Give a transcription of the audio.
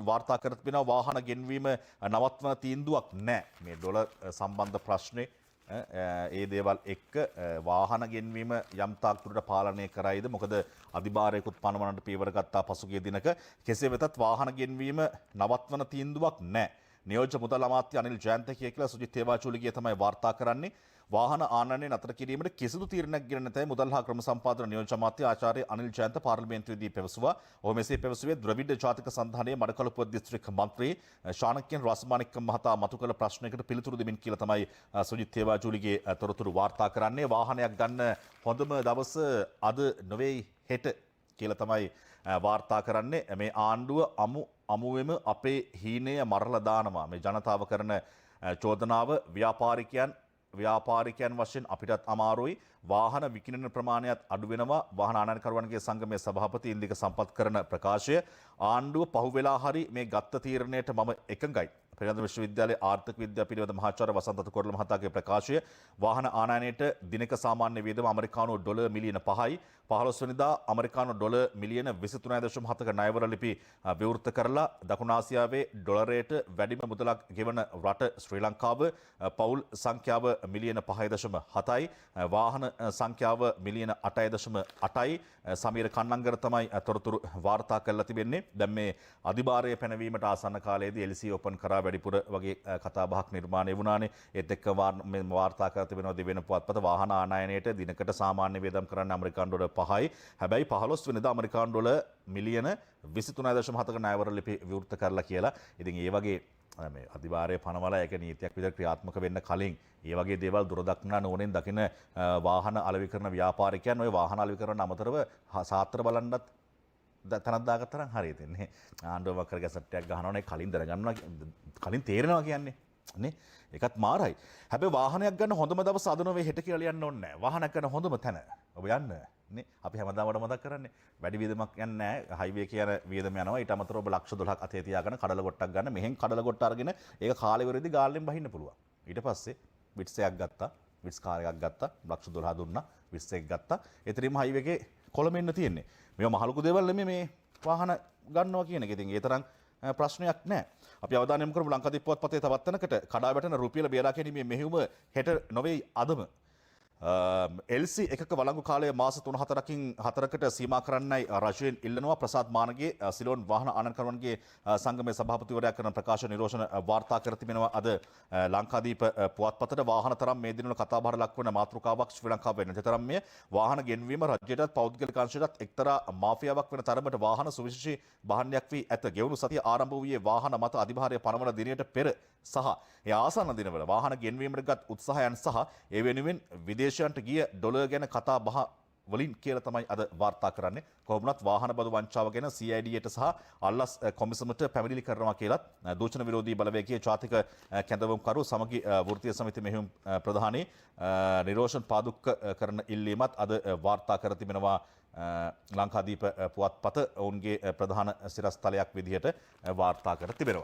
වාර්තා කර තිබෙනවා වාහන ගෙන්වීම නවත්වන තීන්දුවක් නැහැ. මේ ඩොලර් සම්බන්ධ ප්‍රශ්නේ ඒ දේවල් එක්ක වාහන ගෙන්වීම යම් තාක් දුරට පාලනය කරයිද මොකද අධිභාරයකුත් පනවන්නට පියවර ගත්තා පසුගිය දිනක. කෙසේ වෙතත් වාහන ගෙන්වීම නවත්වන තීන්දුවක් නැහැ. නියෝජ්‍ය මුදල් අමාත්‍ය අනිල් ජයන්තකේ කියලා සුජිත් තේවාචූලිගේ තමයි වාර්තා කරන්නේ. වාහන ආනයනය නතර කිරීමට කිසිදු තීරණයක් ගෙන නැතයි මුදල් හා ක්‍රම සම්පාදන නියෝජ්‍ය අමාත්‍ය ආචාර්ය අනිල් ජයන්ත පාර්ලිමේන්තුවේදී පැවසුවා. ඔහු මෙසේ පැවසුවේ ද්‍රවිඩ ජාතික සංධානයේ මඩකලපුව දිස්ත්‍රික් මන්ත්‍රී ශානක්‍යන් රාසමාණික්ක මහතා මතු කළ ප්‍රශ්නයකට පිළිතුරු දෙමින් කියලා තමයි සුජිත් තේවාචූලිගේ තොරතුරු වාර්තා කරන්නේ. වාහනයක් ගන්න හොඳම දවස අද නොවේ හෙට කියලා තමයි වාර්තා කරන්නේ. මේ ආණ්ඩුව අමුවෙම අපේ හීනය මරලා දානවා. මේ ජනතාව කරන චෝදනාව ව්‍යාපාරිකයන් වශයෙන් අපිටත් අමාරුයි. වාහන විකිණෙන ප්‍රමාණයත් අඩු වෙනවා. වාහන ආනයනකරුවන්ගේ සංගමයේ සභාපති ඉන්දික සම්පත් කරන ප්‍රකාශය ආණ්ඩුව පහුවෙලා හරි මේ ගත්ත තීරණයට මම එකඟයි. පෙරේද විශ්වවිද්‍යාලයේ ආර්ථික විද්‍යා පිළිවෙත මහාචාර්ය වසන්ත කොරළ මහතාගේ ප්‍රකාශය වාහන ආනයනයට දිනක සාමාන්‍ය වියදම ඇමරිකානු ඩොලර් මිලියන 5යි 15 වෙනිදා ඇමරිකානු ඩොලර් මිලියන 23.7ක ණයවර ලිපි විවෘත කරලා දකුණු ආසියාවේ ඩොලරයට වැඩිම මුදලක් ගෙවන රට ශ්‍රී ලංකාව. පවුල් සංඛ්‍යාව මිලියන 5.7යි වාහන සංඛ්‍යාව මිලියන 8.8යි. සමීර කන්නංගර තමයි තොරතුරු වාර්තා කරලා තිබෙන්නේ. දැන් මේ අධිභාරය පැනවීමට ආසන්න කාලයේදී LC ඕපන් කරා වැඩිපුර වගේ කතා බහක් නිර්මාණය වුණානේ. ඒත් එක්ක මේ වාර්තා කර තිබෙනවා දෙවෙනි පුවත්පත වාහන ආනයනයට දිනකට සාමාන්‍ය වියදම් කරන්න ඇමරිකානු ඩොලර් 5යි. හැබැයි 15 වෙනිදා ඇමරිකානු ඩොලර් මිලියන 23.7ක ණයවර ලිපි විවෘත කරලා කියලා. ඉතින් ඒ වගේ මේ අධිභාරය පනවලා ඒක නීතියක් විදිහට ක්‍රියාත්මක වෙන්න කලින් ඒ වගේ දේවල් දුරදක්නා නෝනෙන් දකින වාහන අලෙවි කරන ව්‍යාපාරිකයන් ওই වාහන අලෙවි කරන අමතරව සාත්‍ර බලන්නත් තනක් දාගත්තා නම් හරියට එන්නේ. ආණ්ඩුව වක්කර ගැසට්ටයක් ගහනවනේ කලින් දැනගන්නවා කලින් තේරෙනවා කියන්නේ නේ. ඒකත් මාරයි. හැබැයි වාහනයක් ගන්න හොඳම දවස අද නොවේ හෙට කියලා ලියන්න ඕනේ නැහැ. වාහනයක් ගන්න හොඳම තැන ඔබ යන්න නේ. අපි හැමදාම මතක් කරන්නේ වැඩි වියදමක් යන්නේ නැහැ. හයිවේ කියන වියදම යනවා. ඊට අමතරව ඔබ ලක්ෂ 12ක් අතේ තියාගෙන කඩල කොටක් ගන්න. මෙහෙන් කඩල කොට අරගෙන ඒක කාලේ වෙරෙදි ගාල්ලෙන් බහින්න පුළුවන්. ඊට පස්සේ විට්ස් එකක් ගත්තා. විට්ස් කාර් එකක් ගත්තා. ලක්ෂ 12 දුන්නා. විට්ස් එකක් ගත්තා. එතනින්ම හයිවේ එකේ කොළඹ එන්න තියෙන්නේ. මේවා මහලුකු දේවල් නෙමෙයි මේ වාහන ගන්නවා කියන එක. ඉතින් ඒ තරම් ප්‍රශ්නයක් නැහැ. අපි අවධානය යොමු කරමු ලංකාදීප පුවත්පතේ තවත් තැනකට කඩා වැටෙන රුපියල බේරා ගැනීමේ මෙහෙයුම හෙට නොවේ අදම. LC එකක වළංගු කාලය මාස 3-4කට සීමා කරන්නයි රජයෙන් ඉල්ලනවා. ප්‍රසාද් මානගේ සිලෝන් වාහන ආනයනකරුවන්ගේ සංගමයේ සභාපතිවරයා කරන ප්‍රකාශ නිරෝෂණ වාර්තා කර තිබෙනවා. අද ලංකාදීප පුවත්පතට වාහන තරම් මේ දිනවල කතාබහට ලක්වන මාතෘකාවක් ශ්‍රී ලංකාව වෙන තරම් මේ වාහන ගෙන්වීම රජයටත් පෞද්ගලික අංශයටත් එක්තරා මාෆියාවක් වෙන තරමට වාහන සුවිශේෂී භාණ්ඩයක් වී ඇත. ගෙවුණු සතිය ආරම්භ වූයේ වාහන මත අධිභාරය පනවන දිනයට පෙර සහ ඒ ආසන්න දිනවල වාහන ගෙන්වීමට ගත් උත්සාහයන් සහ ඒ වෙනුවෙන් විදේශයන්ට ගිය ඩොලර් ගැන කතා බහ වලින් කියලා තමයි අද වාර්තා කරන්නේ. කොහොමුණත් වාහන බදු වංචාව ගැන CID-ට සහ අල්ලස් කොමිසමට පැමිණිලි කරනවා කියලත් දූෂණ විරෝධී බලවේගයේ ජාතික කැඳවුම්කරු සමගි වෘත්තීය සමිති මෙහෙයුම් ප්‍රධානී නිරෝෂන් පාදුක්ක කරන ඉල්ලීමත් අද වාර්තා කර තිබෙනවා. ලංකාදීප පුවත්පත ඔවුන්ගේ ප්‍රධාන සිරස්තලයක් විදිහට වාර්තා කර තිබෙනවා.